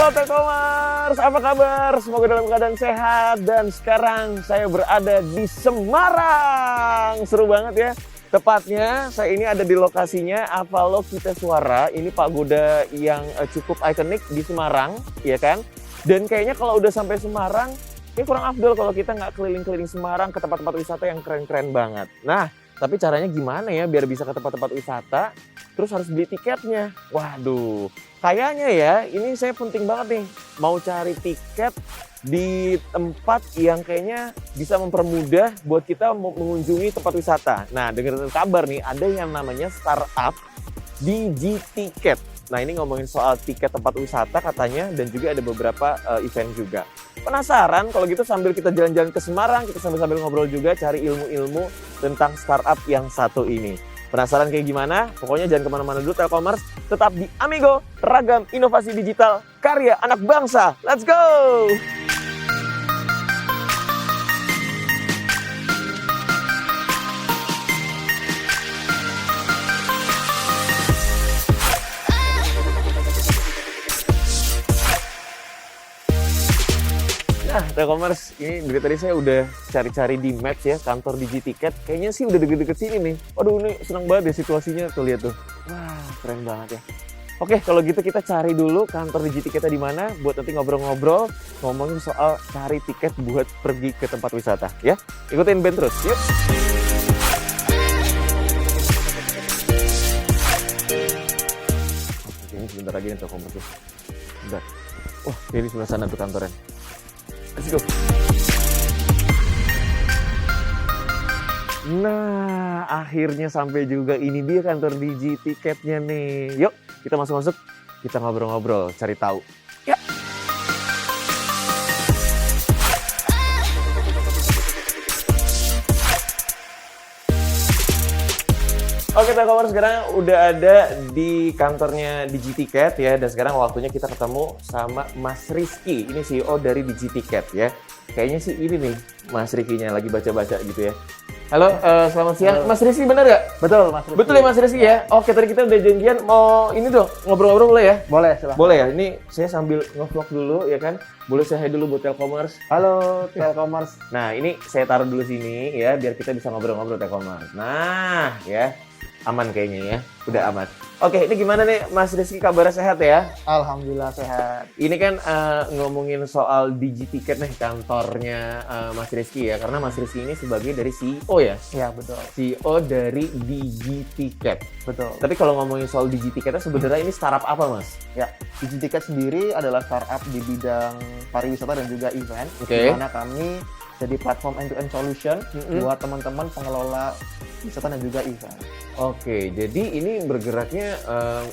Halo Telkomers, apa kabar? Semoga dalam keadaan sehat. Dan sekarang saya berada di Semarang. Seru banget ya. Tepatnya saya ini ada di lokasinya Avalo Kita Suara. Ini pagoda yang cukup ikonik di Semarang, ya kan? Dan kayaknya kalau udah sampai Semarang, ini kurang afdol kalau kita nggak keliling-keliling Semarang ke tempat-tempat wisata yang keren-keren banget. Nah, tapi caranya gimana ya biar bisa ke tempat-tempat wisata? Terus harus beli tiketnya. Waduh, kayaknya ya ini saya penting banget nih. Mau cari tiket di tempat yang kayaknya bisa mempermudah buat kita mengunjungi tempat wisata. Nah, dengar kabar nih ada yang namanya startup DigiTicket. Nah, ini ngomongin soal tiket tempat wisata katanya dan juga ada beberapa event juga. Penasaran? Kalau gitu sambil kita jalan-jalan ke Semarang, kita sambil-sambil ngobrol juga cari ilmu-ilmu tentang startup yang satu ini. Penasaran kayak gimana? Pokoknya jangan kemana-mana dulu Telkomers, tetap di Amigo, ragam inovasi digital, karya anak bangsa. Let's go! Nah, Telkomers, ini dari tadi saya udah cari-cari di Maps ya, kantor DigiTicket. Kayaknya sih udah deket-deket sini nih. Waduh, ini seneng banget ya situasinya. Tuh, lihat tuh. Wah, keren banget ya. Oke, kalau gitu kita cari dulu kantor DigiTicketnya di mana buat nanti ngobrol-ngobrol, ngomongin soal cari tiket buat pergi ke tempat wisata. Ya, ikutin Ben terus. Yuk! Oke, ini sebentar lagi nih Telkomers. Bentar. Wah, ini sebelah sana tuh kantornya. Let's go. Nah, akhirnya sampai juga. Ini dia kantor DigiTicketnya nih. Yuk, kita masuk-masuk. Kita ngobrol-ngobrol, cari tahu. Ya. Oke, Telkomers, sekarang udah ada di kantornya DigiTicket ya. Dan sekarang waktunya kita ketemu sama Mas Rizky. Ini CEO dari DigiTicket ya. Kayaknya sih ini nih Mas Rizky-nya lagi baca-baca gitu ya. Halo, selamat siang. Halo. Mas Rizky bener gak? Betul, Mas Rizky. Betul ya Mas Rizky ya? Oke, tadi kita udah janjian mau ini dong, ngobrol-ngobrol boleh ya? Boleh, silahkan. Boleh ya? Ini saya sambil nge-vlog dulu ya kan? Boleh saya hai dulu buat Telkomers. Halo, Telkomers. Nah, ini saya taruh dulu sini ya, biar kita bisa ngobrol-ngobrol Telkomers. Nah, ya. Aman kayaknya ya, udah aman. Oke, ini gimana nih Mas Rizky, kabarnya sehat ya? Alhamdulillah sehat. Ini kan ngomongin soal DigiTicket nih kantornya Mas Rizky ya, karena Mas Rizky ini sebagai dari CEO ya? Iya, betul. CEO dari DigiTicket. Betul. Tapi kalau ngomongin soal DigiTicketnya sebenarnya ini startup apa Mas? Ya, DigiTicket sendiri adalah startup di bidang pariwisata dan juga event. Oke. Di mana kami jadi platform end-to-end solution buat teman-teman pengelola wisata dan juga event. Oke, jadi ini bergeraknya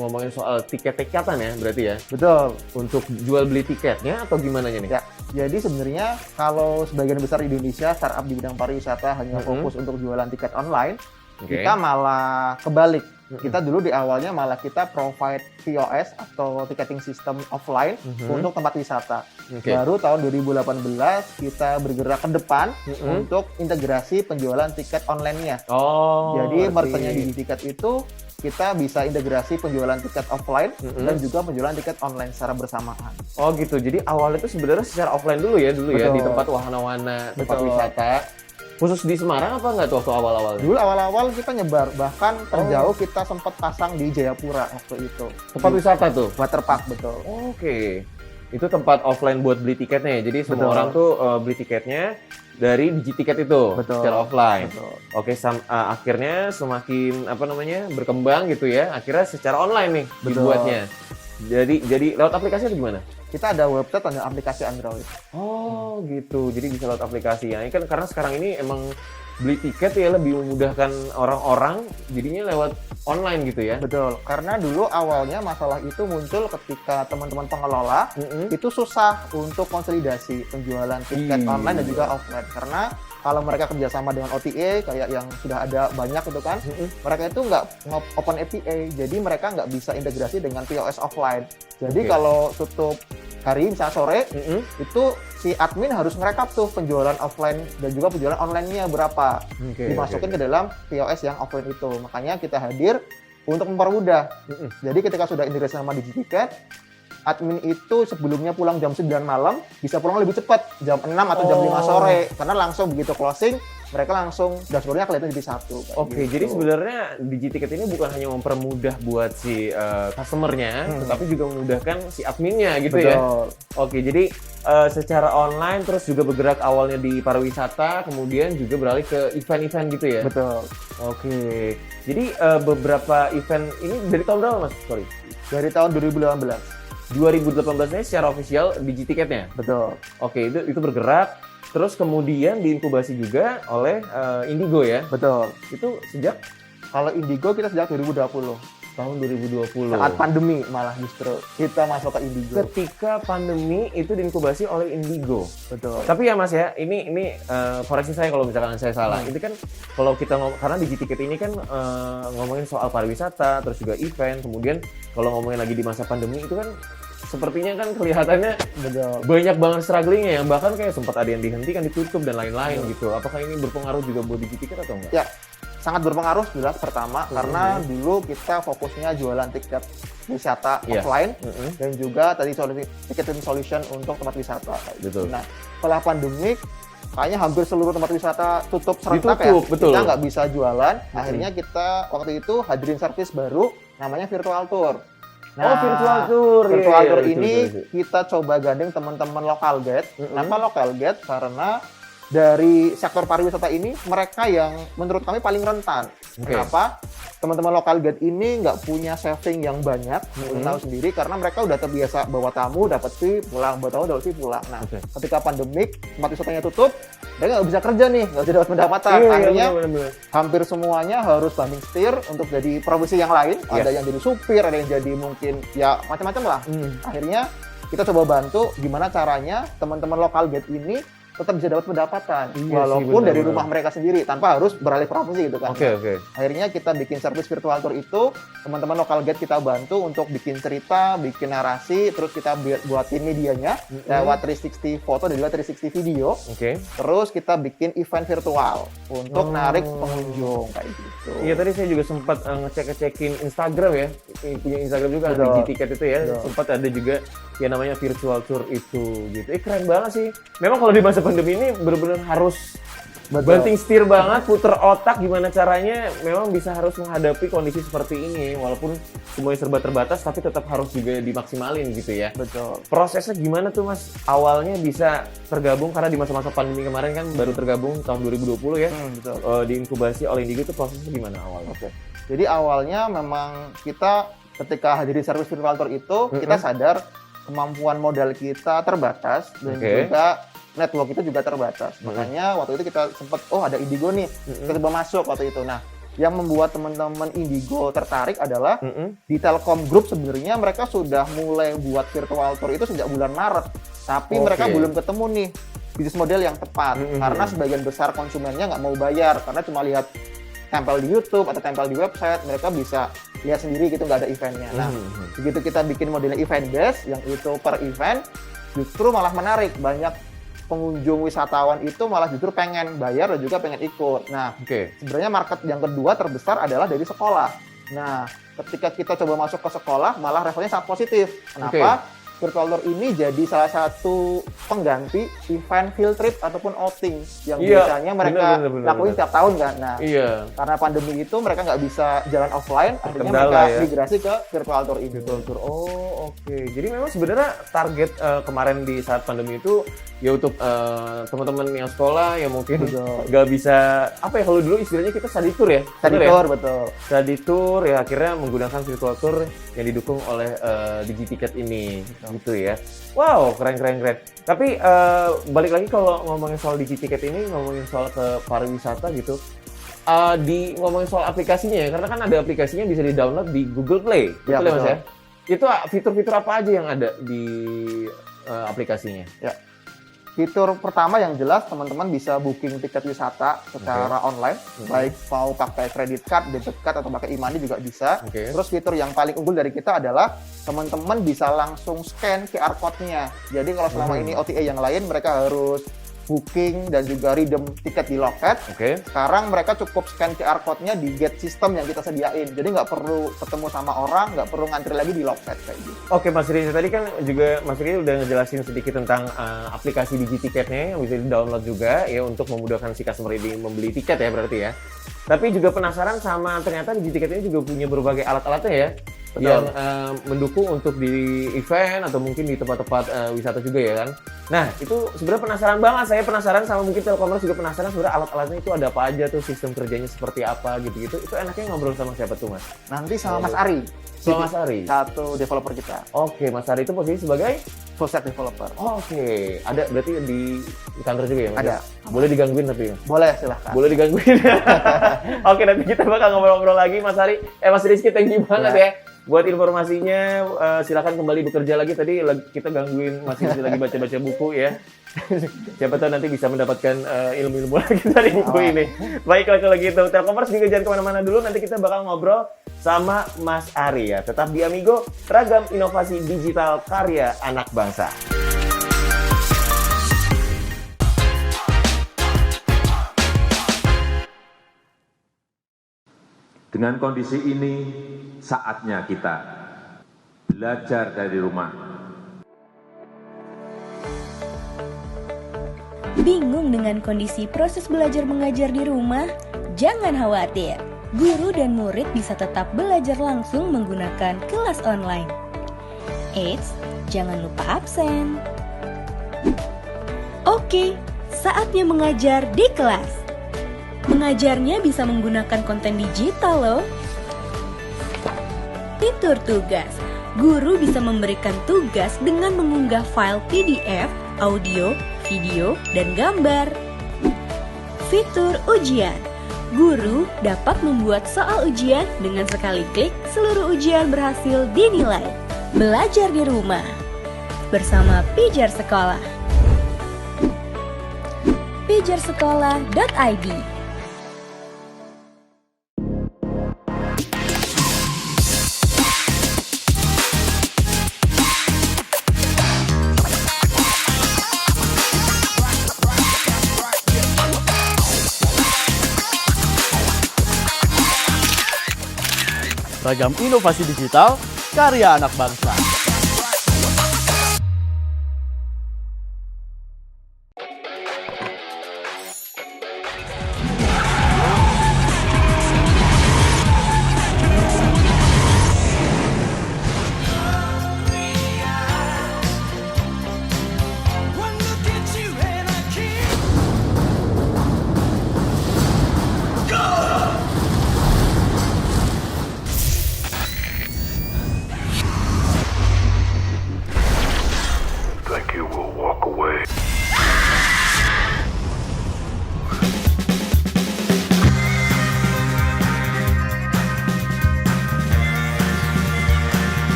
ngomongin soal tiket-tiketan ya berarti ya? Betul. Untuk jual beli tiketnya atau gimana nih? Ya, jadi sebenarnya kalau sebagian besar di Indonesia startup di bidang pariwisata hanya fokus untuk jualan tiket online, kita malah kebalik. Kita dulu di awalnya malah kita provide POS atau ticketing system offline untuk tempat wisata. Baru tahun 2018 kita bergerak ke depan untuk integrasi penjualan tiket online-nya. Oh, jadi merchant-nya DigiTicket itu kita bisa integrasi penjualan tiket offline dan juga penjualan tiket online secara bersamaan. Oh gitu, jadi awalnya itu sebenarnya secara offline dulu ya ya di tempat wahana-wahana, tempat wisata. Khusus di Semarang apa nggak tuh waktu awal-awal? Dulu awal-awal kita nyebar, bahkan terjauh kita sempat pasang di Jayapura waktu itu. Tempat wisata tuh? Waterpark, betul. Oke. Itu tempat offline buat beli tiketnya ya? Jadi semua orang tuh beli tiketnya dari DigiTicket itu secara offline. Betul. Oke, akhirnya semakin berkembang gitu ya. Akhirnya secara online nih dibuatnya. Jadi lewat aplikasi atau gimana? Kita ada website, ada aplikasi Android. Oh gitu, jadi bisa lewat aplikasi ya. Ini kan karena sekarang ini emang beli tiket ya lebih memudahkan orang-orang, jadinya lewat online gitu ya. Betul, karena dulu awalnya masalah itu muncul ketika teman-teman pengelola itu susah untuk konsolidasi penjualan tiket online dan juga offline. Karena kalau mereka kerjasama dengan OTA kayak yang sudah ada banyak itu kan, mereka itu nggak open API, jadi mereka nggak bisa integrasi dengan POS offline. Jadi kalau tutup hari misalnya sore, itu si admin harus ngerekap tuh penjualan offline dan juga penjualan online-nya berapa, dimasukin ke dalam POS yang offline itu. Makanya kita hadir untuk mempermudah. Jadi ketika sudah integrasi sama DigiTicket, admin itu sebelumnya pulang jam 9 malam, bisa pulang lebih cepat, jam 6 atau jam 5 sore. Karena langsung begitu closing, mereka langsung dashboard-nya kelihatan jadi satu. Oke, jadi sebenarnya DigiTicket ini bukan hanya mempermudah buat si customer-nya, tetapi juga memudahkan si adminnya gitu. Betul. Ya. Oke, jadi secara online terus juga bergerak awalnya di pariwisata, kemudian juga beralih ke event-event gitu ya? Betul. Oke, jadi beberapa event ini dari tahun berapa Mas? Sorry. Dari tahun 2018. 2018 ini secara official DigiTicket-nya? Betul. Oke, itu bergerak, terus kemudian diinkubasi juga oleh Indigo ya? Betul. Itu sejak Kalau Indigo kita sejak 2020. tahun 2020. Saat pandemi malah justru kita masuk ke Indigo. Ketika pandemi itu diinkubasi oleh Indigo. Betul. Tapi ya Mas ya, ini koreksi saya kalau misalkan saya salah. Ini kan kalau kita karena DigiTicket ini kan ngomongin soal pariwisata, terus juga event, kemudian kalau ngomongin lagi di masa pandemi itu kan sepertinya kan kelihatannya banyak banget strugglingnya yang bahkan kayak sempat ada yang dihentikan, ditutup dan lain-lain gitu. Apakah ini berpengaruh juga buat DigiTicket atau enggak? Ya, sangat berpengaruh jelas pertama karena dulu kita fokusnya jualan tiket wisata offline dan juga tadi ticketing solution untuk tempat wisata. Betul. Nah, setelah pandemik kayaknya hampir seluruh tempat wisata tutup serentak ya. Betul. Kita nggak bisa jualan. Akhirnya kita waktu itu hadirin service baru namanya virtual tour. Virtual tour. Virtual tour betul, ini betul. kita coba gandeng teman-teman lokal guide. Kenapa lokal guide? Karena dari sektor pariwisata ini mereka yang menurut kami paling rentan. Kenapa? Teman-teman lokal guide ini nggak punya saving yang banyak, tahu sendiri karena mereka udah terbiasa bawa tamu, dapat fee, pulang, bawa tamu, dapat fee, pulang. Nah, ketika pandemik, tempat wisatanya tutup, mereka nggak bisa kerja nih, nggak bisa dapat pendapatan. Akhirnya hampir semuanya harus banding setir untuk jadi profesi yang lain. Ada yang jadi supir, ada yang jadi mungkin ya macam-macam lah. Akhirnya kita coba bantu gimana caranya teman-teman lokal guide ini tetap bisa dapat pendapatan walaupun dari rumah mereka sendiri tanpa harus beralih profesi gitu kan. Oke. Akhirnya kita bikin service virtual tour itu, teman-teman lokal guide kita bantu untuk bikin cerita, bikin narasi, terus kita buatin medianya lewat 360 foto dan juga 360 video. Terus kita bikin event virtual untuk narik pengunjung kayak gitu. Iya, tadi saya juga sempat ngecek-ngecekin Instagram ya. Punya Instagram juga ada DigiTicket itu ya. Sempat ada juga yang namanya virtual tour itu gitu. Keren banget sih. Memang kalau di masa pandemi ini benar-benar harus banting setir banget, puter otak gimana caranya memang bisa harus menghadapi kondisi seperti ini walaupun semuanya serba terbatas tapi tetap harus juga dimaksimalin gitu ya. Betul. Prosesnya gimana tuh Mas? Awalnya bisa tergabung karena di masa-masa pandemi kemarin kan baru tergabung tahun 2020 ya. Betul. Diinkubasi oleh Indigo itu prosesnya gimana awalnya? Jadi awalnya memang kita ketika hadiri service virtual tour itu kita sadar kemampuan modal kita terbatas dan juga network itu juga terbatas. Makanya waktu itu kita sempat ada Indigo nih, kita coba masuk waktu itu. Nah, yang membuat teman-teman Indigo tertarik adalah di Telkom Group sebenarnya mereka sudah mulai buat virtual tour itu sejak bulan Maret. Tapi mereka belum ketemu nih bisnis model yang tepat karena sebagian besar konsumennya nggak mau bayar karena cuma lihat tempel di YouTube atau tempel di website, mereka bisa lihat sendiri gitu, nggak ada eventnya. Nah, begitu kita bikin modelnya event based yang itu per event, justru malah menarik. Banyak pengunjung wisatawan itu malah justru pengen bayar dan juga pengen ikut. Nah, sebenarnya market yang kedua terbesar adalah dari sekolah. Nah, ketika kita coba masuk ke sekolah, malah responnya sangat positif. Kenapa? Virtual tour ini jadi salah satu pengganti event field trip ataupun outing yang biasanya mereka lakuin setiap tahun kan. Nah, karena pandemi itu mereka nggak bisa jalan offline, akhirnya mereka migrasi ke virtual tour ini. Jadi memang sebenarnya target kemarin di saat pandemi itu ya untuk teman-teman yang sekolah yang mungkin nggak bisa kalau dulu istilahnya kita study tour ya. Study tour ya akhirnya menggunakan virtual tour yang didukung oleh DigiTicket ini. Gitu ya. Wow, keren. Tapi balik lagi kalau ngomongin soal DigiTicket ini, ngomongin soal ke pariwisata gitu. Ngomongin soal aplikasinya ya, karena kan ada aplikasinya bisa di-download di Google Play. Betul ya Mas ya? Itu fitur-fitur apa aja yang ada di aplikasinya? Ya. Fitur pertama yang jelas teman-teman bisa booking tiket wisata secara online, baik mau pakai credit card, debit card atau pakai e-money juga bisa. Terus fitur yang paling unggul dari kita adalah teman-teman bisa langsung scan QR code-nya. Jadi kalau selama ini OTA yang lain mereka harus booking dan juga redeem tiket di loket. Oke. Sekarang mereka cukup scan QR code-nya di gate system yang kita sediain. Jadi nggak perlu ketemu sama orang, nggak perlu ngantri lagi di loket kayak gitu. Oke Mas Riri, tadi kan juga Mas Riri udah ngejelasin sedikit tentang aplikasi Digitiketnya yang bisa di-download juga ya untuk memudahkan si customer ini membeli tiket ya berarti ya. Tapi juga penasaran sama ternyata Digitiket ini juga punya berbagai alat-alatnya ya. Betul. Yang mendukung untuk di event atau mungkin di tempat-tempat wisata juga ya kan. Nah itu sebenarnya penasaran banget, saya penasaran sama mungkin Telkomers juga penasaran sebenarnya alat-alatnya itu ada apa aja tuh, sistem kerjanya seperti apa gitu-gitu. Itu enaknya ngobrol sama siapa tuh Mas? Nanti sama Mas Ari. Sama Mas Ari? Satu developer kita. Oke, Mas Ari itu posisi sebagai? Full stack developer. Oke, ada berarti di kantor juga ya Mas? Ada. Boleh digangguin tapi ya? Boleh, silahkan. Boleh digangguin. Oke, nanti kita bakal ngobrol-ngobrol lagi Mas Ari. Mas Rizky, thank you banget ya. Buat informasinya, silakan kembali bekerja lagi. Tadi kita gangguin Mas Rizky lagi baca-baca buku ya. Siapa tahu nanti bisa mendapatkan ilmu-ilmu lagi dari buku ini. Baiklah kalau gitu. Telkomers juga jangan kemana-mana dulu. Nanti kita bakal ngobrol sama Mas Ari ya. Tetap di Amigo, ragam inovasi digital karya anak bangsa. Dengan kondisi ini, saatnya kita belajar dari rumah. Bingung dengan kondisi proses belajar mengajar di rumah? Jangan khawatir, guru dan murid bisa tetap belajar langsung menggunakan kelas online. Eits, jangan lupa absen. Oke, saatnya mengajar di kelas. Mengajarnya bisa menggunakan konten digital loh. Fitur tugas. Guru bisa memberikan tugas dengan mengunggah file PDF, audio, video, dan gambar. Fitur ujian. Guru dapat membuat soal ujian dengan sekali klik seluruh ujian berhasil dinilai. Belajar di rumah bersama Pijar Sekolah. pijarsekolah.id. Ragam inovasi digital karya anak bangsa.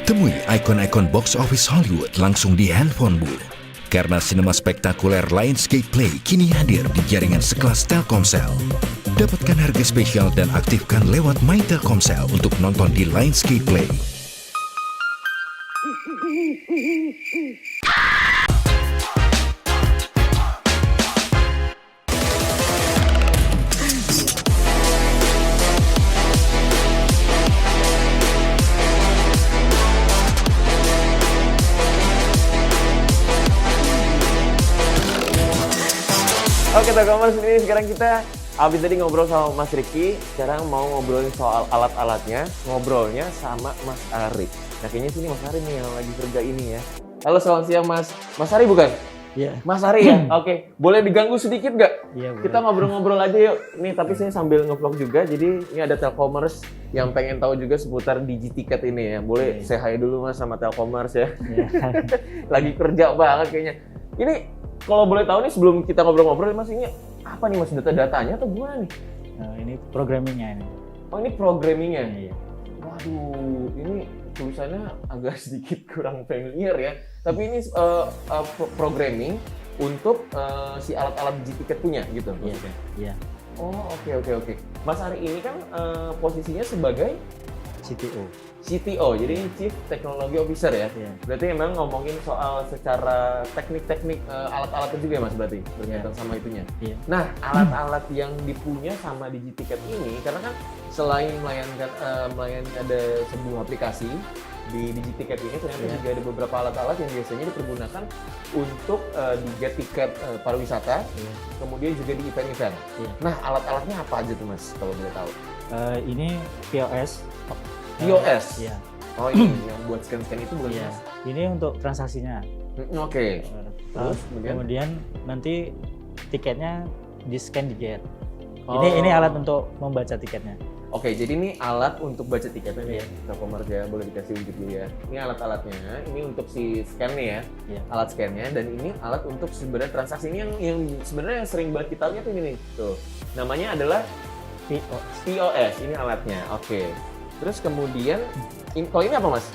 Temui ikon-ikon box office Hollywood langsung di handphonemu. Karena sinema spektakuler Lionsgate Play kini hadir di jaringan sekelas Telkomsel. Dapatkan harga spesial dan aktifkan lewat My Telkomsel untuk nonton di Lionsgate Play. Oke Telkomers, ini sekarang kita habis tadi ngobrol sama Mas Riki, sekarang mau ngobrolin soal alat-alatnya, ngobrolnya sama Mas Ari. Nah kayaknya sini Mas Ari nih yang lagi kerja ini ya. Halo selamat siang Mas. Mas Ari bukan? Iya. Mas Ari ya? Oke. Boleh diganggu sedikit nggak? Iya, boleh. Kita ngobrol-ngobrol aja yuk. Nih tapi saya sambil nge-vlog juga, jadi ini ada Telkomers yang pengen tahu juga seputar Digitiket ini ya. Boleh say hi dulu Mas sama Telkomers ya. Iya. Lagi kerja banget kayaknya. Ini kalau boleh tahu nih sebelum kita ngobrol-ngobrol Mas, ini apa nih Mas, data-datanya atau gimana nih? Ini programmingnya ini. Oh ini programmingnya? Iya. Waduh, ini tulisannya agak sedikit kurang familiar ya. Tapi ini programming untuk si alat-alat Digitiket punya gitu Iya. maksudnya? Iya. Oh oke. Mas Ari ini kan posisinya sebagai CTO. CTO, jadi ini Chief Technology Officer ya. Iya. Berarti emang ngomongin soal secara teknik-teknik alat-alatnya juga ya Mas berarti berkaitan sama itunya. Iya. Nah, alat-alat yang dipunya sama DigiTicket ini karena kan selain melayani ada sebuah aplikasi di DigiTicket ini ternyata juga ada beberapa alat-alat yang biasanya dipergunakan untuk di get tiket pariwisata, kemudian juga di event-event. Iya. Nah, alat-alatnya apa aja tuh Mas kalau boleh tahu? Ini POS. POS? Iya. Oh ini yang buat scan-scan itu bukan Iya. Mas? Ini untuk transaksinya. Oke. Terus Kemudian nanti tiketnya di scan di gate. Oh. Ini alat untuk membaca tiketnya. Oke, jadi ini alat untuk baca tiketnya nih Iya. ya, Telkomers ya, boleh dikasih unjuk dulu ya. Ini alat-alatnya, ini untuk si scan nih ya, Iya. alat scannya, dan ini alat untuk sebenarnya transaksi ini yang sebenarnya yang sering banget kita lihat tuh ini nih, tuh. Namanya adalah POS, ini alatnya, oke. Terus kemudian, kalau ini apa Mas?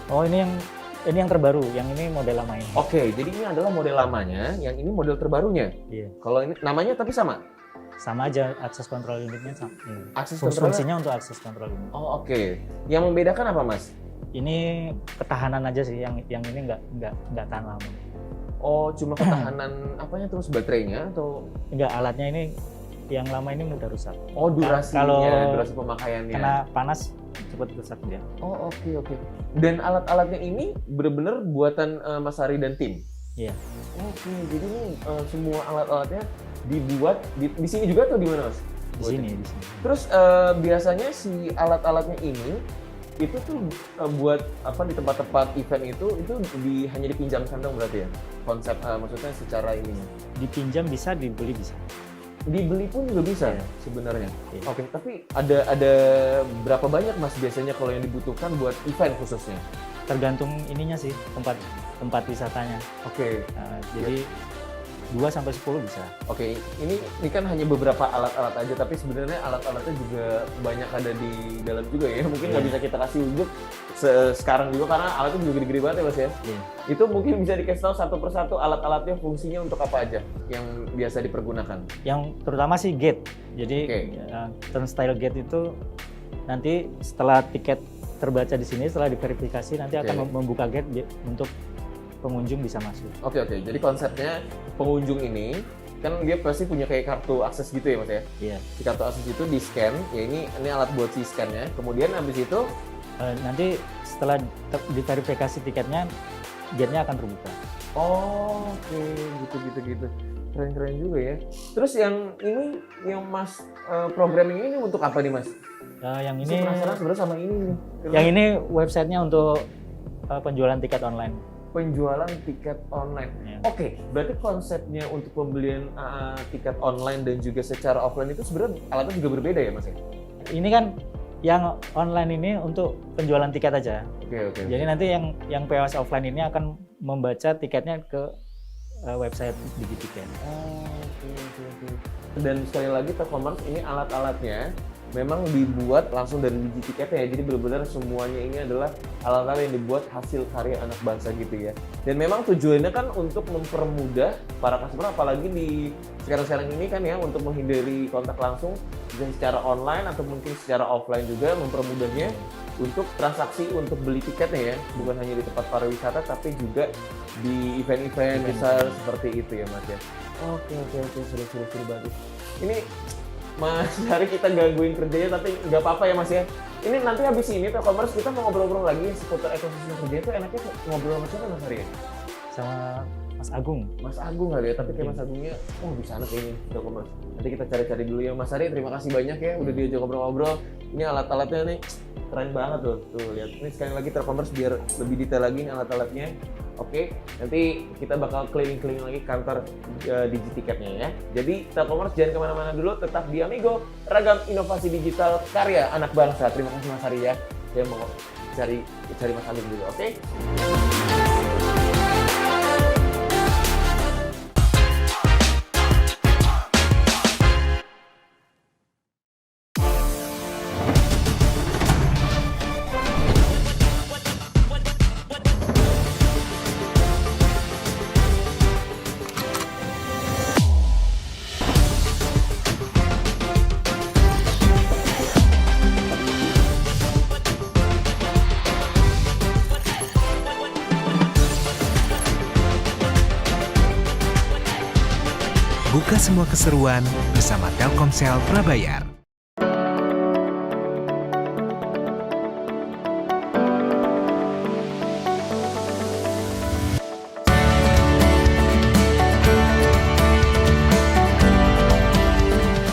Oh ini yang terbaru, yang ini model lama ini. Oke, jadi ini adalah model lamanya, yang ini model terbarunya. Iya. Kalau ini namanya tapi sama? Sama aja akses kontrol unitnya sama. Akses Fungsinya untuk akses kontrol unit. Oh oke. Yang membedakan apa Mas? Ini ketahanan aja sih, yang ini nggak tahan lama. Oh cuma ketahanan apanya terus baterainya atau? Enggak, alatnya ini yang lama ini mudah rusak. Oh durasinya, Kalau durasi pemakaiannya. Kena panas cepat rusak dia. Oh oke. Dan alat-alatnya ini benar-benar buatan Mas Ari dan tim? Iya. Oke, jadi ini semua alat-alatnya dibuat di sini juga atau di mana Mas? Di sini. Terus biasanya si alat-alatnya ini itu tuh buat apa di tempat-tempat event itu hanya dipinjamkan dong berarti ya? Konsep maksudnya secara ininya. Dipinjam bisa, dibeli bisa. Dibeli pun juga bisa Iya. sebenarnya. Iya. Oke, tapi ada berapa banyak Mas biasanya kalau yang dibutuhkan buat event khususnya? Tergantung ininya sih, tempat wisatanya. Oke. Jadi 2-10 bisa. Oke, ini kan hanya beberapa alat-alat aja, tapi sebenarnya alat-alatnya juga banyak ada di dalam juga ya. Mungkin nggak bisa kita kasih unjuk sekarang juga karena alatnya juga gede-gede banget ya Mas ya. Iya. Itu mungkin bisa dikasih tahu satu persatu alat-alatnya fungsinya untuk apa aja yang biasa dipergunakan. Yang terutama sih gate. Jadi Oke. turnstile gate itu nanti setelah tiket terbaca di sini, setelah diverifikasi nanti akan Oke. membuka gate untuk pengunjung bisa masuk. Oke. Jadi konsepnya pengunjung ini kan dia pasti punya kayak kartu akses gitu ya Mas ya. Iya. Di kartu akses itu di scan, ya ini alat buat si scan-nya. Kemudian habis itu Nanti setelah diverifikasi tiketnya, gate-nya akan terbuka. oh, oke, gitu. Keren juga ya. Terus yang ini yang Mas programming ini untuk apa nih Mas? Yang Saya ini, penasaran sebenarnya sama ini nih. yang ini websitenya untuk penjualan tiket online. Penjualan tiket online. Ya. Oke, berarti konsepnya untuk pembelian tiket online dan juga secara offline itu sebenarnya alatnya juga berbeda ya Mas ya? Ini kan yang online ini untuk penjualan tiket aja. Oke. Jadi nanti yang POS offline ini akan membaca tiketnya ke website DigiTicket. Oke. Dan sekali lagi Telkomers ini alat-alatnya memang dibuat langsung dari DigiTicket ya. Jadi benar-benar semuanya ini adalah alat-alat yang dibuat hasil karya anak bangsa gitu ya. Dan memang tujuannya kan untuk mempermudah para customer apalagi di sekarang ini kan ya untuk menghindari kontak langsung bisa secara online atau mungkin secara offline juga mempermudahnya untuk transaksi untuk beli tiketnya ya. Bukan hanya di tempat pariwisata tapi juga di event-event besar seperti itu ya Mas ya. Oke. Seru banget. Ini Mas Hari kita gangguin kerjanya tapi nggak apa-apa ya Mas ya. Ini nanti habis ini Telkomers kita mau ngobrol-ngobrol lagi seputar ekosistem kerja itu enaknya ngobrol sama siapa Mas Hari ya? Sama Mas Agung. Mas Agung kali ya, tapi kayak Mas Agungnya di sana kayaknya Telkomers. Nanti kita cari-cari dulu ya Mas Hari. Terima kasih banyak ya udah diajak ngobrol-ngobrol. Ini alat-alatnya nih keren banget tuh. Tuh lihat. Ini sekali lagi Telkomers biar lebih detail lagi nih alat-alatnya. Oke, nanti kita bakal keliling-keliling lagi kantor DigiTicketnya ya. Jadi Telkomers jangan kemana-mana dulu, tetap di Amigo, ragam inovasi digital karya anak bangsa. Terima kasih Mas Hari ya. Saya mau cari Mas Agung dulu, oke? buka semua keseruan bersama Telkomsel Prabayar.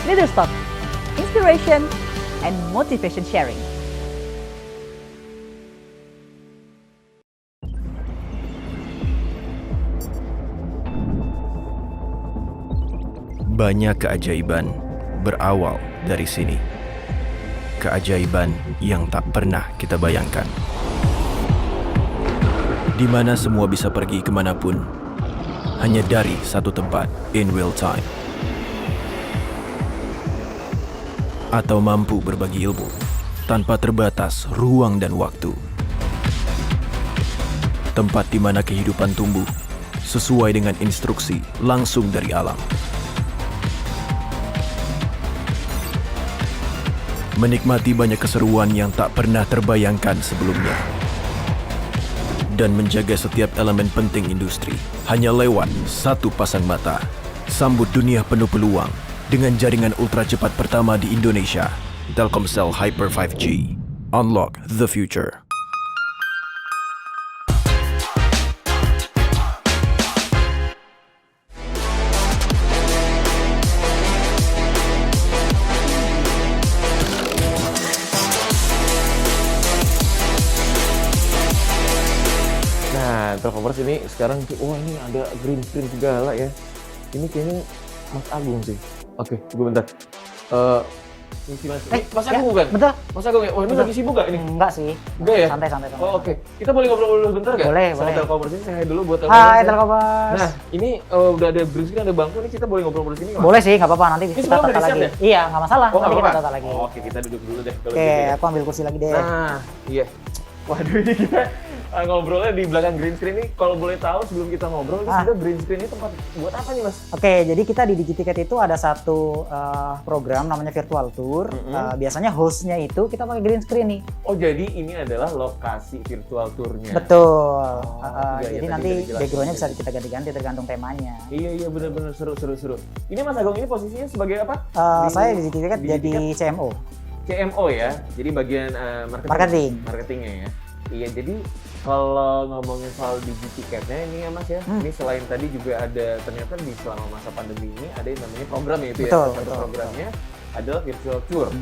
Leaders Talk, inspiration and motivation sharing. Banyak keajaiban berawal dari sini. Keajaiban yang tak pernah kita bayangkan. Di mana semua bisa pergi kemanapun, hanya dari satu tempat in real time. Atau mampu berbagi ilmu tanpa terbatas ruang dan waktu. Tempat di mana kehidupan tumbuh sesuai dengan instruksi langsung dari alam. Menikmati banyak keseruan yang tak pernah terbayangkan sebelumnya. Dan menjaga setiap elemen penting industri hanya lewat satu pasang mata. Sambut dunia penuh peluang dengan jaringan ultra cepat pertama di Indonesia, Telkomsel Hyper 5G. Unlock the future. Telkomers ini sekarang, wah ini ada green screen segala ya. Ini kayaknya Mas Agung sih. Oke, gue bentar. Misi Mas. Mas Agung bukan? Betul. Mas Agung ya? Oh ini lagi sibuk gak ini? Enggak sih. Enggak ya? Santai-santai. Oh oke. Kita boleh ngobrol dulu bentar gak? Boleh, sama boleh. Telkomers ini saya dulu buat Telkomers. Hai Telkomers. Nah, ini udah ada green screen, ada bangku nih, kita boleh ngobrol di sini nggak? Boleh sih, nggak apa-apa, nanti Ini kita sebelum tata udah lagi. di-set ya? Iya, nggak masalah. Oh, Nanti nggak kita apa-apa? tata lagi. Oh, oke, kita duduk dulu deh kalau Oke, gitu ya. aku ambil kursi lagi deh. Nah, iya. Waduh, ini kita ngobrolnya di belakang green screen ini. Kalau boleh tahu sebelum kita ngobrol, ini sebenarnya green screen ini tempat buat apa nih Mas? Oke, jadi kita di DigiTicket itu ada satu program namanya virtual tour. Biasanya hostnya itu kita pakai green screen nih. Oh, jadi ini adalah lokasi virtual tournya. Betul. Iya, Jadi tadi nanti udah dijelasin. backgroundnya bisa kita ganti-ganti tergantung temanya. Iya benar-benar seru. Ini Mas Agung ini posisinya sebagai apa? Saya di DigiTicket jadi CMO. CMO ya, jadi bagian marketingnya ya. Iya, jadi kalau ngomongin soal DigiTicketnya ini ya Mas ya, ini selain tadi juga ada ternyata di selama masa pandemi ini ada yang namanya program ya itu ya. Satu programnya adalah virtual tour.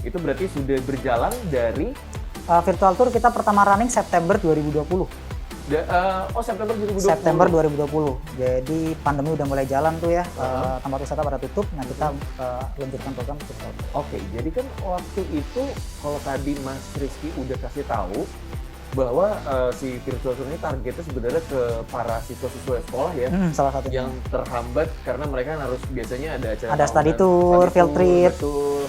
Itu berarti sudah berjalan dari virtual tour kita pertama running September 2020. September 2020. September 2020. Jadi pandemi udah mulai jalan tuh ya, tempat wisata pada tutup. Nah kita lanjutkan program virtual tour. Oke, jadi kan waktu itu kalau tadi Mas Rizky udah kasih tahu bahwa si virtual tour ini targetnya sebenarnya ke para siswa-siswa sekolah ya, salah satunya yang terhambat karena mereka harus biasanya ada acara study tour, field trip. Betul.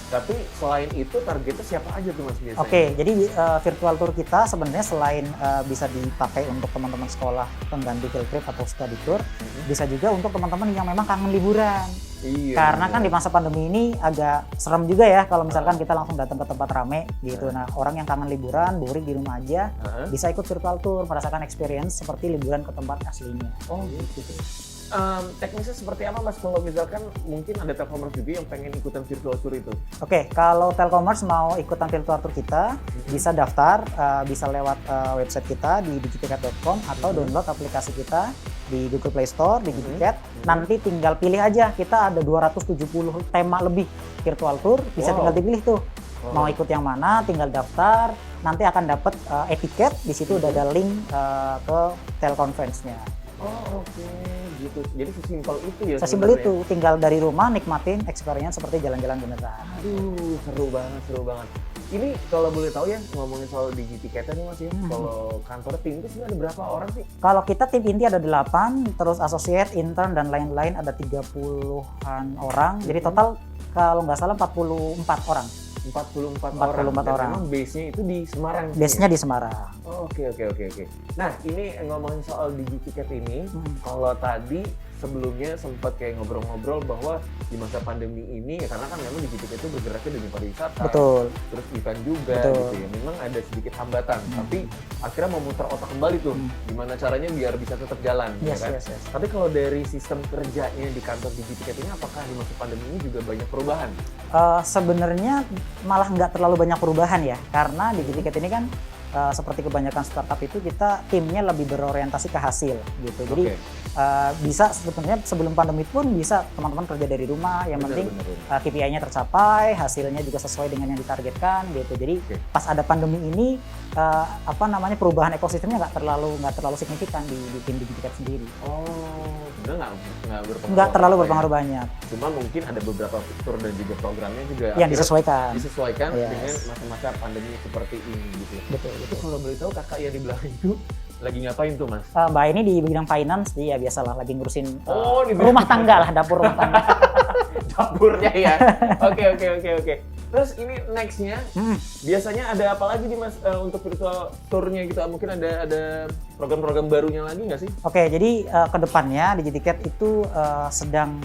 Tapi selain itu targetnya siapa aja tuh Mas biasanya? Oke, jadi virtual tour kita sebenarnya selain bisa dipakai untuk teman-teman sekolah pengganti field trip atau study tour, bisa juga untuk teman-teman yang memang kangen liburan. Iya. Karena kan di masa pandemi ini agak serem juga ya kalau misalkan kita langsung datang ke tempat rame gitu. Nah, orang yang kangen liburan, boring di rumah aja, bisa ikut virtual tour, merasakan experience seperti liburan ke tempat aslinya. Oh gitu. Teknisnya seperti apa Mas kalau misalkan mungkin ada Telkomers juga yang pengen ikutan virtual tour itu? Oke, kalau Telkomers mau ikutan virtual tour kita, bisa daftar, bisa lewat website kita di digiticket.com atau download aplikasi kita di Google Play Store, DigiTicket. Nanti tinggal pilih aja, kita ada 270 tema lebih virtual tour, bisa tinggal dipilih tuh. Mau ikut yang mana, tinggal daftar, nanti akan dapat etiket, di situ udah ada link ke teleconference-nya. Oh oke, gitu. Jadi sesimpel itu ya? Sesimpel itu, tinggal dari rumah nikmatin experience seperti jalan-jalan beneran. Aduh, seru banget. Ini kalau boleh tahu ya, ngomongin soal DigiTicket nih Mas ya, kalau kantor tim itu sebenarnya ada berapa orang sih? Kalau kita tim inti ada 8, terus associate, intern, dan lain-lain ada 30-an orang. Jadi total kalau nggak salah 44 orang. 44 orang. Memang base-nya itu di Semarang. Base-nya di Semarang. Oh, oke. Nah, ini ngomongin soal DigiTicket ini, kalau tadi sebelumnya sempat kayak ngobrol-ngobrol bahwa di masa pandemi ini, ya karena kan memang DigiTicket itu bergeraknya di dunia pariwisata. Betul. Terus event juga Betul. gitu ya. Memang ada sedikit hambatan, tapi akhirnya memutar otak kembali tuh, gimana caranya biar bisa tetap jalan, Yes, ya kan? yes, yes. Tapi kalau dari sistem kerjanya di kantor Digiticket ini, apakah di masa pandemi ini juga banyak perubahan? Sebenarnya malah nggak terlalu banyak perubahan ya, karena Digiticket ini kan seperti kebanyakan startup itu kita timnya lebih berorientasi ke hasil gitu. Jadi bisa sebenarnya sebelum pandemi pun bisa teman-teman kerja dari rumah, yang penting KPI-nya tercapai, hasilnya juga sesuai dengan yang ditargetkan gitu. Jadi pas ada pandemi ini perubahan ekosistemnya nggak terlalu signifikan di tim Digiticket sendiri. Oh, sebenarnya nggak berpengaruh. Nggak terlalu berpengaruh banyak. Cuma mungkin ada beberapa fitur dan juga programnya juga yang disesuaikan dengan masa-masa pandemi seperti ini gitu. Betul. Itu kalau boleh tahu kakak yang di belakang itu lagi ngapain tuh, Mas? Mbak ini di bidang finance, dia biasalah lagi ngurusin di rumah tangga lah, dapur rumah tangga. Dapurnya ya. Oke. Terus ini next-nya, biasanya ada apa lagi nih Mas untuk virtual tour-nya gitu? Mungkin ada program-program barunya lagi nggak sih? Oke, jadi ke depannya Digiticket itu sedang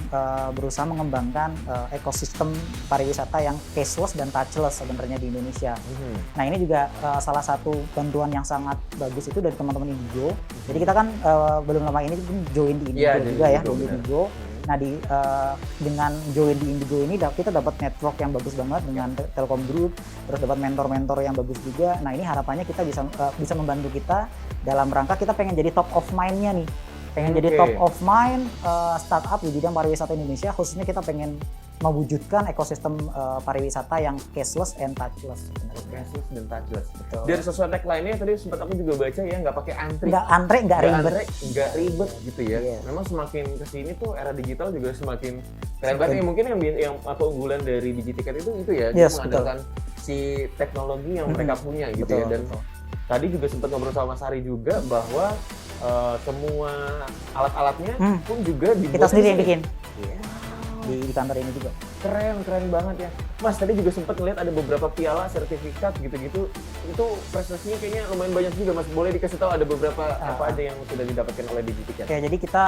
berusaha mengembangkan ekosistem pariwisata yang cashless dan touchless sebenarnya di Indonesia. Nah ini juga salah satu bantuan yang sangat bagus itu dari teman-teman Indigo. Jadi kita kan belum lama ini join di Indigo juga ya, di Indigo. Nah dengan join di Indigo ini kita dapat network yang bagus banget dengan Telkom Group, terus dapat mentor-mentor yang bagus juga. Nah ini harapannya kita bisa membantu kita dalam rangka kita pengen jadi top of mind-nya nih, jadi top of mind startup di bidang pariwisata Indonesia, khususnya kita pengen mewujudkan ekosistem pariwisata yang cashless and touchless. Cashless dan touchless. Betul. Dari sesuatu tagline-nya tadi sempat aku juga baca ya, nggak pakai antri. Nggak ribet. Nggak ribet gitu ya. Yes. Memang semakin kesini tuh era digital juga semakin keren banget. Mungkin yang keunggulan dari Digiticket itu ya, dia mengandalkan si teknologi yang mereka punya gitu ya. Dan tadi juga sempat ngobrol sama Mas Hari juga bahwa semua alat-alatnya pun juga dibuat kita sendiri yang bikin. Di kantor ini juga. Keren banget ya. Mas tadi juga sempat ngeliat ada beberapa piala, sertifikat gitu-gitu. Itu prestasinya kayaknya lumayan banyak juga Mas. Boleh dikasih tahu ada beberapa apa aja yang sudah didapatkan oleh Digiticket? Oke, jadi kita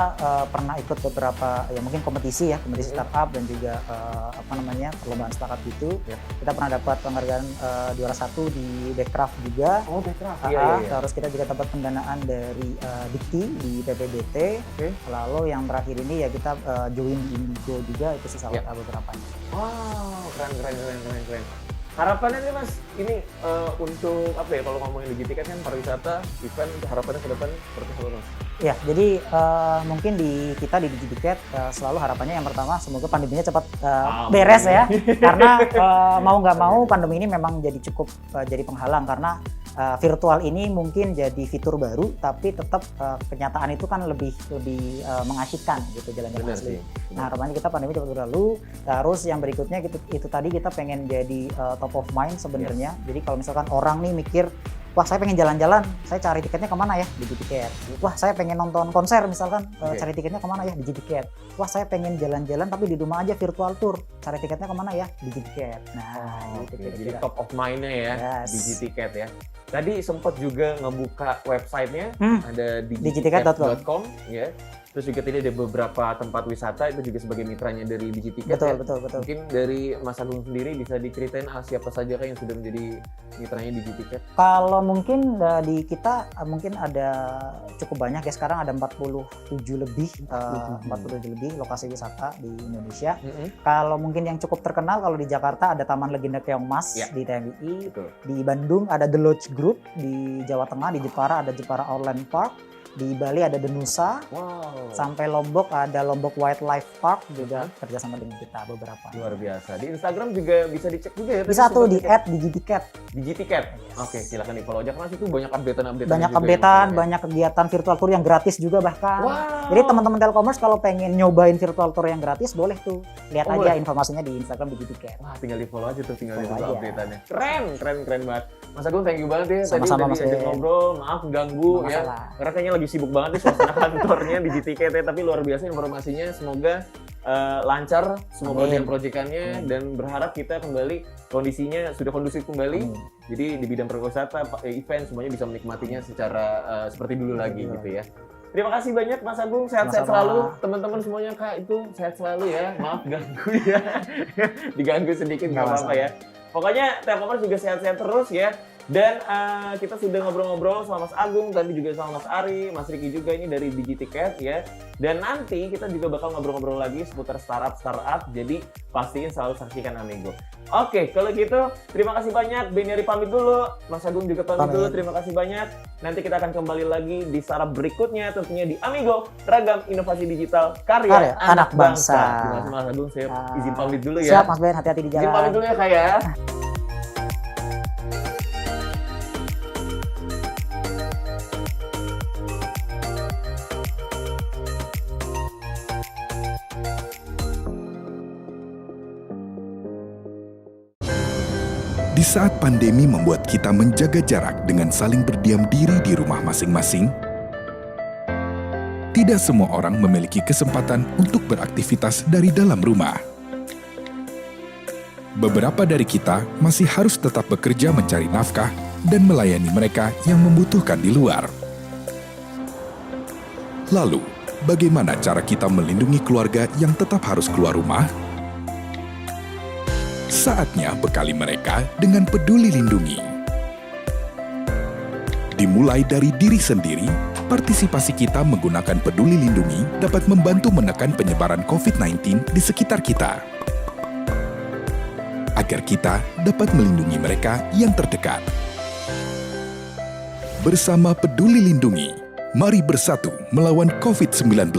pernah ikut beberapa ya mungkin kompetisi startup dan juga perlombaan startup itu. Kita pernah dapat penghargaan juara 1 di Backcraft juga. Oh, Backcraft. Terus kita juga dapat pendanaan dari Dikti di PPBT. Lalu yang terakhir ini ya kita join di Indigo juga, itu sih salah beberapa. Wow, keren. Harapannya nih Mas, ini untuk apa ya, kalau ngomongin Digiticket kan pariwisata, event, harapannya ke depan seperti apa Mas? Ya, jadi mungkin kita di Digiticket selalu harapannya yang pertama semoga pandeminya cepat beres ya. Karena mau nggak mau pandemi ini memang cukup jadi penghalang, karena virtual ini mungkin jadi fitur baru, tapi tetap kenyataan itu kan lebih mengasyikkan gitu jalan-jalan asli. Nah harapannya kita pandemi cepat berlalu. Terus yang berikutnya itu tadi kita pengen jadi top of mind sebenarnya. Jadi kalau misalkan orang nih mikir, wah saya pengen jalan-jalan, saya cari tiketnya kemana ya? Di Digiticket. Wah saya pengen nonton konser misalkan, cari tiketnya kemana ya? Di Digiticket. Wah saya pengen jalan-jalan tapi di rumah aja virtual tour, cari tiketnya kemana ya? Di Digiticket. Nah jadi top of mind-nya ya, Digiticket ya. Tadi sempat juga ngebuka websitenya, ada digiticket.com ya. Terus juga tadi ada beberapa tempat wisata itu juga sebagai mitranya dari Digiticket. Betul. Mungkin dari Mas Agung sendiri bisa diceritain siapa saja yang sudah menjadi mitranya Digiticket? Kalau mungkin di kita mungkin ada cukup banyak ya, sekarang ada 47 lebih lokasi wisata di Indonesia. Kalau mungkin yang cukup terkenal kalau di Jakarta ada Taman Legenda Keongmas di TMI. Di Bandung ada The Lodge Group, di Jawa Tengah di Jepara ada Jepara Outland Park. Di Bali ada Denusa, sampai Lombok ada Lombok Wildlife Park juga kerjasama dengan kita beberapa. Luar biasa. Di Instagram juga bisa dicek juga ya? Bisa tuh di @digiticket. Digiticket. Oke, silakan di follow aja karena situ banyak updatean. Banyak updatean, banyak kegiatan virtual tour yang gratis juga bahkan. Jadi teman-teman Telkomers kalau pengen nyobain virtual tour yang gratis boleh tuh lihat aja informasinya di Instagram Digiticket. Wah, tinggal di follow aja tuh, tinggal di follow updateannya. Keren banget. Mas Agung, thank you banget ya. Sama-sama, tadi udah ngobrol, maaf ganggu ya. Karena kayaknya lagi sibuk banget nih suasana kantornya di Digiticket ya, tapi luar biasa informasinya. Semoga lancar semua proyek-proyekannya dan berharap kita kembali kondisinya sudah kondusif kembali. Jadi di bidang pariwisata, event semuanya bisa menikmatinya secara seperti dulu lagi gitu ya. Terima kasih banyak Mas Agung, sehat-sehat selalu. Teman-teman semuanya Kak itu sehat selalu ya. Maaf ganggu ya. Diganggu sedikit nggak apa-apa ya. Pokoknya Telkomers juga sehat-sehat terus ya. Dan kita sudah ngobrol-ngobrol sama Mas Agung, tadi juga sama Mas Ari, Mas Riki juga ini dari Digiticket ya. Dan nanti kita juga bakal ngobrol-ngobrol lagi seputar startup. Jadi pastiin selalu saksikan Amigo. Oke, kalau gitu terima kasih banyak. Beniari pamit dulu, Mas Agung juga pamit dulu. Terima kasih banyak. Nanti kita akan kembali lagi di startup berikutnya tentunya di Amigo, ragam inovasi digital karya anak bangsa. Terima kasih Mas Agung, saya izin pamit dulu ya. Siap Mas Ben, hati-hati di jalan. Izin pamit dulu ya Kak ya. Di saat pandemi membuat kita menjaga jarak dengan saling berdiam diri di rumah masing-masing, tidak semua orang memiliki kesempatan untuk beraktivitas dari dalam rumah. Beberapa dari kita masih harus tetap bekerja mencari nafkah dan melayani mereka yang membutuhkan di luar. Lalu, bagaimana cara kita melindungi keluarga yang tetap harus keluar rumah? Saatnya bekali mereka dengan Peduli Lindungi. Dimulai dari diri sendiri, partisipasi kita menggunakan Peduli Lindungi dapat membantu menekan penyebaran COVID-19 di sekitar kita. Agar kita dapat melindungi mereka yang terdekat. Bersama Peduli Lindungi, mari bersatu melawan COVID-19.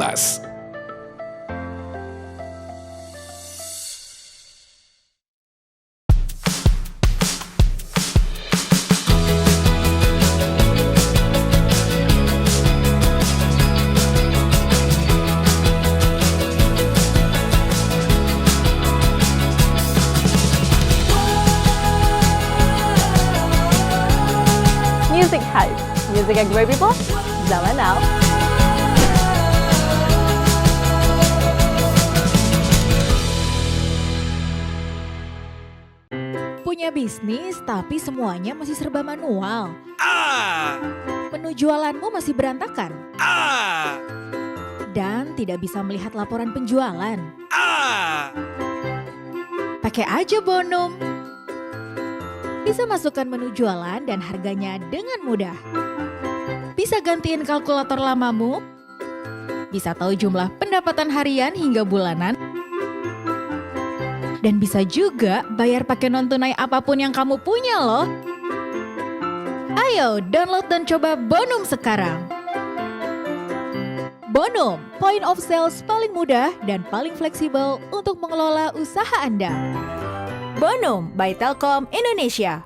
Music Hype, music yang great people, zaman now. Punya bisnis tapi semuanya masih serba manual. Menu jualanmu masih berantakan. Dan tidak bisa melihat laporan penjualan. Pakai aja Bonum. Bisa masukkan menu jualan dan harganya dengan mudah. Bisa gantiin kalkulator lamamu. Bisa tahu jumlah pendapatan harian hingga bulanan. Dan bisa juga bayar pakai non-tunai apapun yang kamu punya loh. Ayo download dan coba Bonum sekarang. Bonum, point of sales paling mudah dan paling fleksibel untuk mengelola usaha Anda. Bonum by Telkom Indonesia.